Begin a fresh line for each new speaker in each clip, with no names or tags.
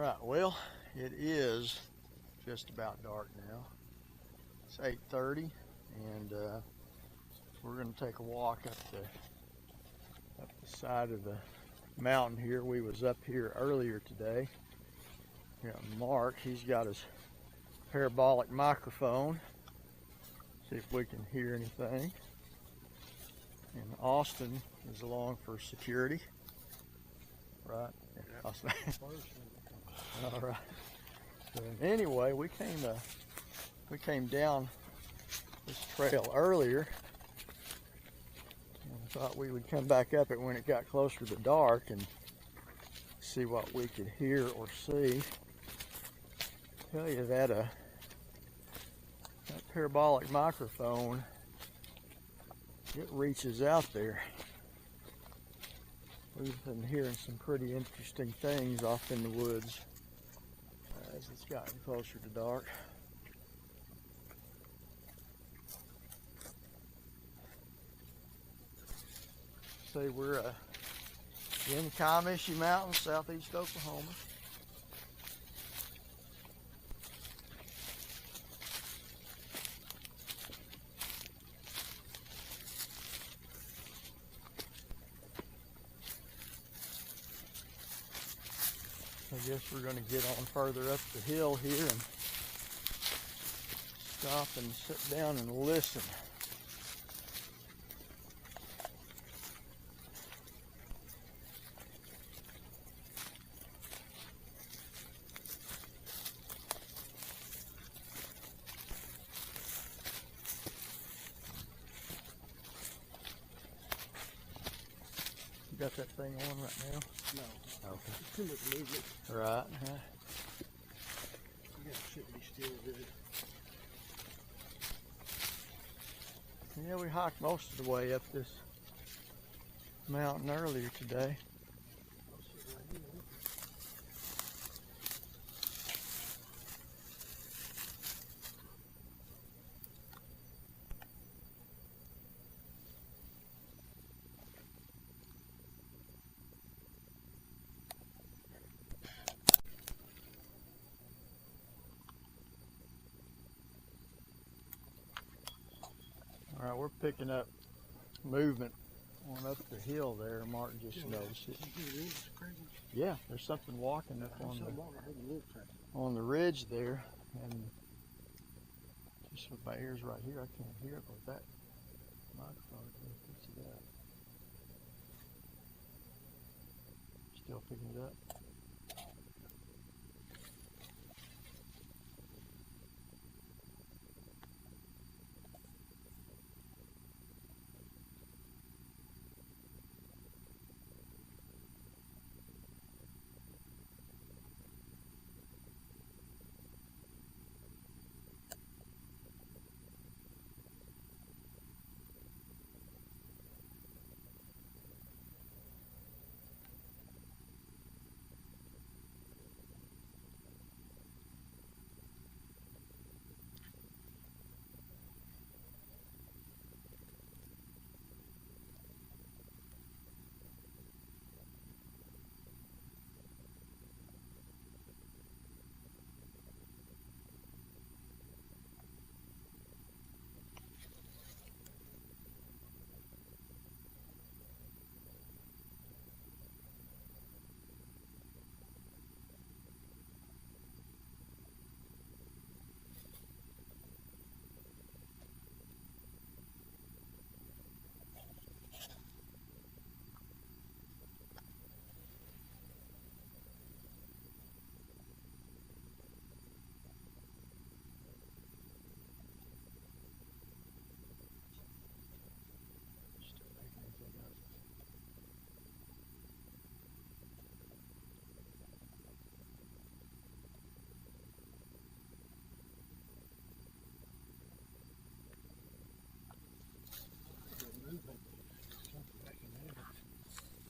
Alright, well, it is just about dark now. It's 8:30 and we're going to take a walk up the side of the mountain here. We was up here earlier today. We got Mark, he's got his parabolic microphone. See if we can hear anything. And Austin is along for security. Right? Yeah. All right. So anyway, we came down this trail earlier, and I thought we would come back up it when it got closer to dark and see what we could hear or see. Tell you that that parabolic microphone, it reaches out there. We've been hearing some pretty interesting things off in the woods as it's gotten closer to dark. See, we're in the Kiamichi Mountain, southeast Oklahoma. I guess we're going to get on further up the hill here and stop and sit down and listen. You got that thing on right now?
No.
Okay.
It's too much movement.
Right.
You should be still good.
Yeah, we hiked most of the way up this mountain earlier today. All right, we're picking up movement on up the hill there. Mark just noticed it. Yeah, there's something walking up on the ridge there, and just with my ears right here, I can't hear it, but that microphone picks it up. Still picking it up.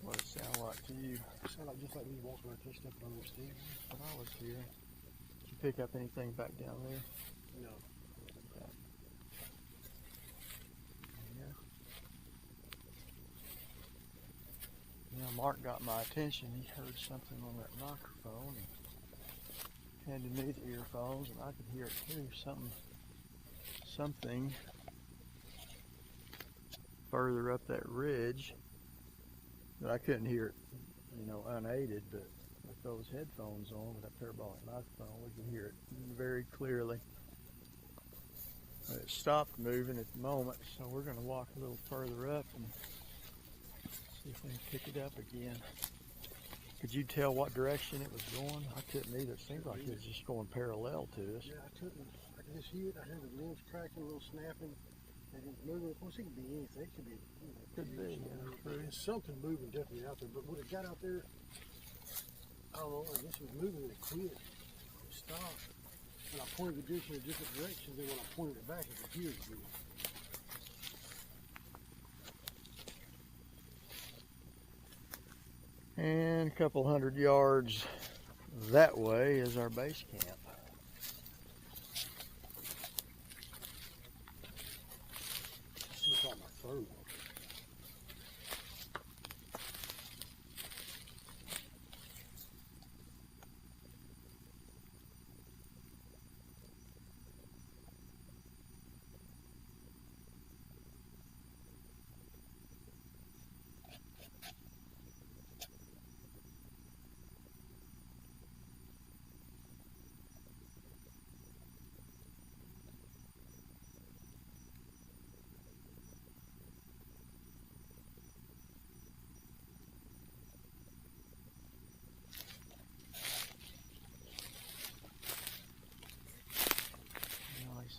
What does it sound like to you?
It sounded like just like when you walked around and stepping on those stairs.
When I was here. Did you pick up anything back down there?
No.
Okay. Yeah. Yeah, Mark got my attention. He heard something on that microphone. And underneath the earphones, and I could hear it too. Something further up that ridge, but I couldn't hear it, unaided. But with those headphones on, with that parabolic microphone, we can hear it very clearly. But it stopped moving at the moment, so we're going to walk a little further up and see if we can pick it up again. Could you tell what direction it was going? I couldn't either. It seemed like it was just going parallel to us.
Yeah, I couldn't. I could just hear it. I heard the limbs cracking, a little snapping, and it was moving. Of course, it could be anything. It could be,
Could be, yeah. True.
There's something moving definitely out there. But when it got out there, I don't know. I guess it was moving and it quit. It stopped. And I pointed the dish in a different direction. Then when I pointed it back, it could hear it again.
And a couple hundred yards that way is our base camp.
See what's on my phone.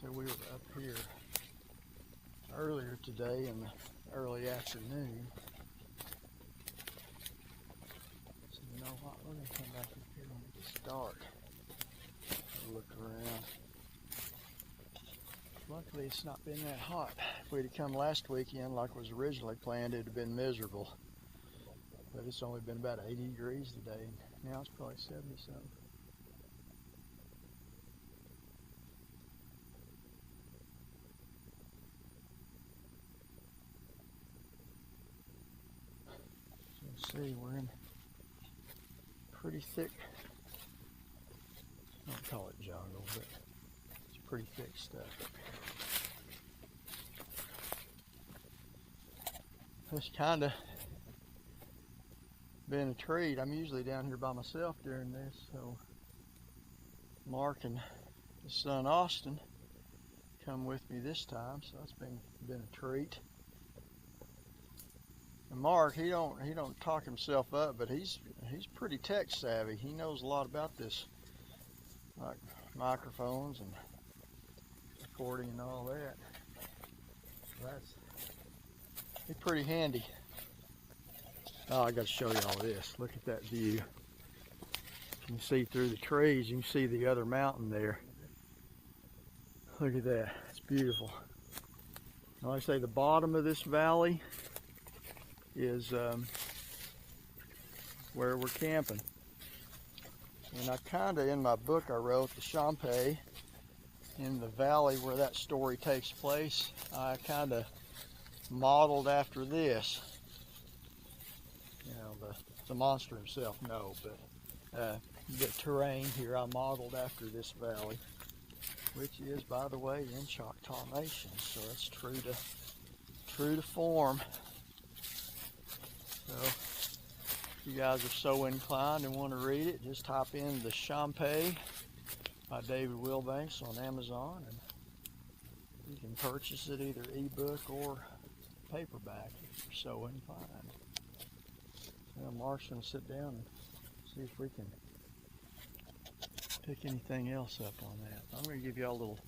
So we were up here earlier today in the early afternoon. So you know what, we're going to come back up here when it gets dark and look around. Luckily it's not been that hot. If we'd have come last weekend like was originally planned, it'd have been miserable. But it's only been about 80 degrees today. Now it's probably 70 something. See, we're in pretty thick, I don't call it jungle, but it's pretty thick stuff up here. It's kind of been a treat. I'm usually down here by myself during this, so Mark and his son Austin come with me this time, so it's been a treat. And Mark, he don't talk himself up, but he's pretty tech savvy. He knows a lot about this, like microphones and recording and all that. So he's pretty handy. Oh, I got to show you all this. Look at that view. You can see through the trees. You can see the other mountain there. Look at that. It's beautiful. Now, like I say, the bottom of this valley is where we're camping. And I kind of, in my book I wrote, the Shampe, in the valley where that story takes place, I kind of modeled after this. You know, the monster himself, no, but the terrain here I modeled after this valley, which is, by the way, in Choctaw Nation, so it's true to form. So, if you guys are so inclined and want to read it, just type in The Shampe by David Wilbanks on Amazon, and you can purchase it either ebook or paperback if you're so inclined. So Mark's going to sit down and see if we can pick anything else up on that. I'm going to give you all a little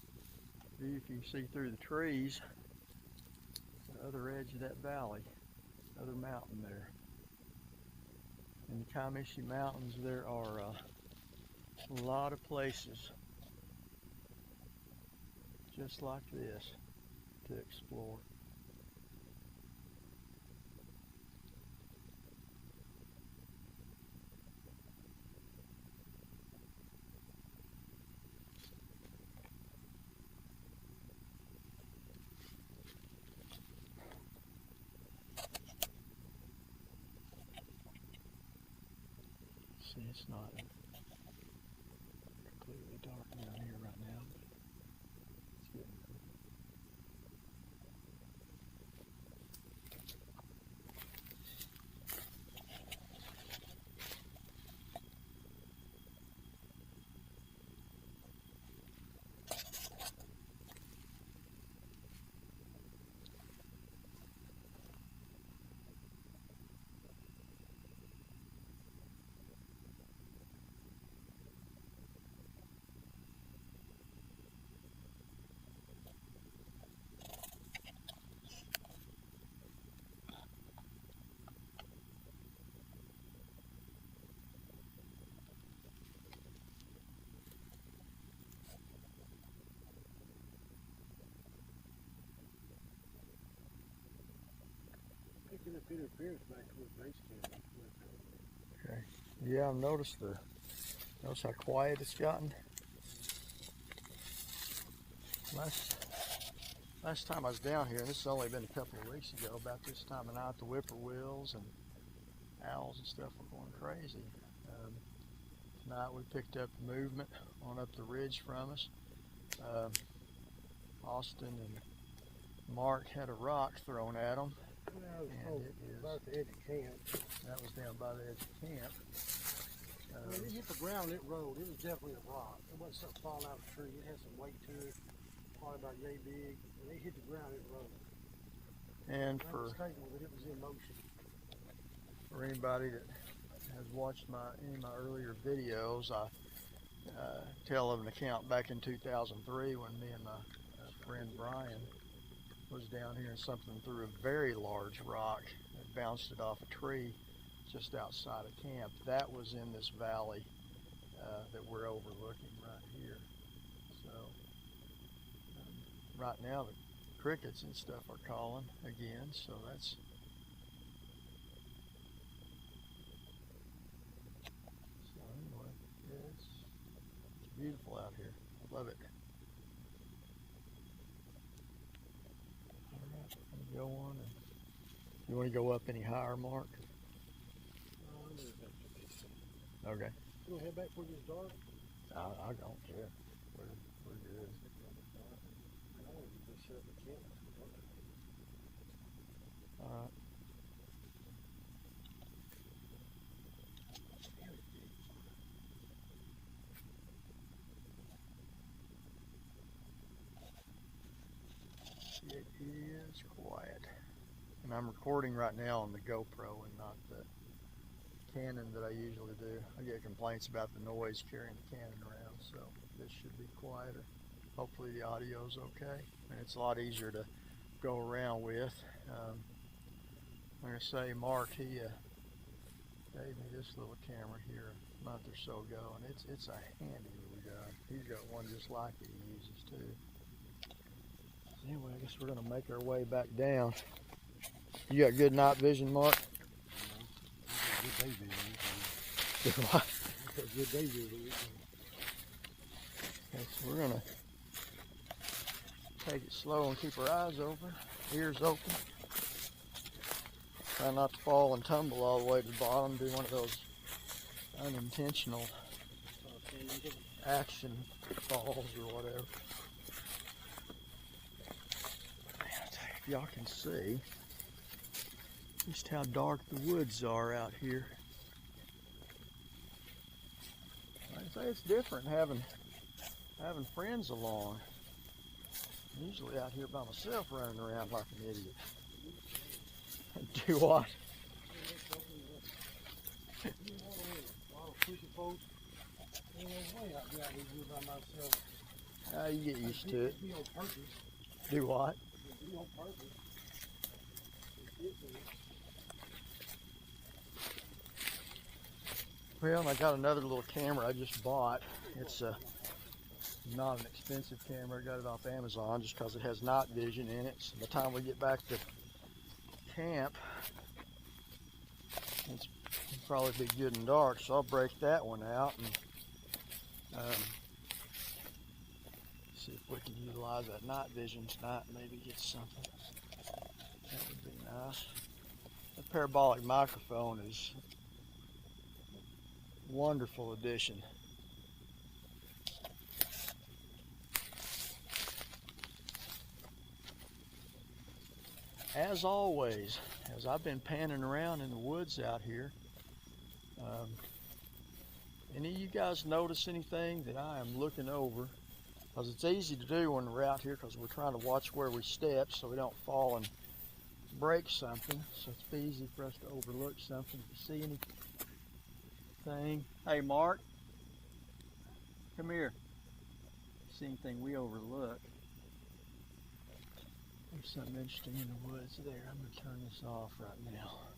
view, if you can see through the trees, the other edge of that valley. Other mountain there. In the Kiamichi Mountains there are a lot of places just like this to explore. See, it's not clear dark down here right now. It's getting
picking up interference back towards base camp.
okay. Yeah, I've noticed notice how quiet it's gotten. Last time I was down here, and this has only been a couple of weeks ago, about this time of night, the whippoorwills and owls and stuff were going crazy. Tonight we picked up movement on up the ridge from us. Austin and Mark had a rock thrown at them.
And it is about the edge of camp.
That was down by the edge of camp.
When it hit the ground, it rolled. It was definitely a rock. It wasn't something falling out of a tree. It had some weight to it, probably about yay big. When it hit the ground, it rolled.
And
I'm mistaken with it, it was in motion.
For anybody that has watched any of my earlier videos, I tell of an account back in 2003 when me and my friend Brian was down here and something threw a very large rock and bounced it off a tree just outside of camp. That was in this valley that we're overlooking right here. So right now the crickets and stuff are calling again, so that's anyway, it's beautiful out here. Love it. Go on. And you want to go up any higher, Mark? Okay.
You want to head back before it gets dark?
I don't care. We're good.
I want to just set up a camp.
All right. It is quiet. And I'm recording right now on the GoPro and not the Canon that I usually do. I get complaints about the noise carrying the Canon around, so this should be quieter. Hopefully the audio's okay. And it's a lot easier to go around with. I'm going to say Mark, he gave me this little camera here a month or so ago, and it's a handy little guy. He's got one just like it he uses too. Anyway, I guess we're going to make our way back down. You got good night vision, Mark?
Good day vision.
Good what?
Good day vision.
Okay, so we're going to take it slow and keep our eyes open, ears open. Try not to fall and tumble all the way to the bottom. Do one of those unintentional action falls or whatever. If y'all can see just how dark the woods are out here. Like I say, it's different having friends along. I'm usually out here by myself running around like an idiot. Do what? You get used to it. Do what? Well, I got another little camera I just bought. It's not an expensive camera. I got it off Amazon just because it has night vision in it. So by the time we get back to camp, it's probably be good and dark. So I'll break that one out and see if we can utilize that night vision tonight and maybe get something. That would be nice. The parabolic microphone is a wonderful addition as always, as I've been panning around in the woods out here, any of you guys notice anything that I am looking over? Because it's easy to do when we're out here because we're trying to watch where we step so we don't fall and break something. So it's easy for us to overlook something. If you see anything, hey Mark, come here. See anything we overlook? There's something interesting in the woods there. I'm going to turn this off right now.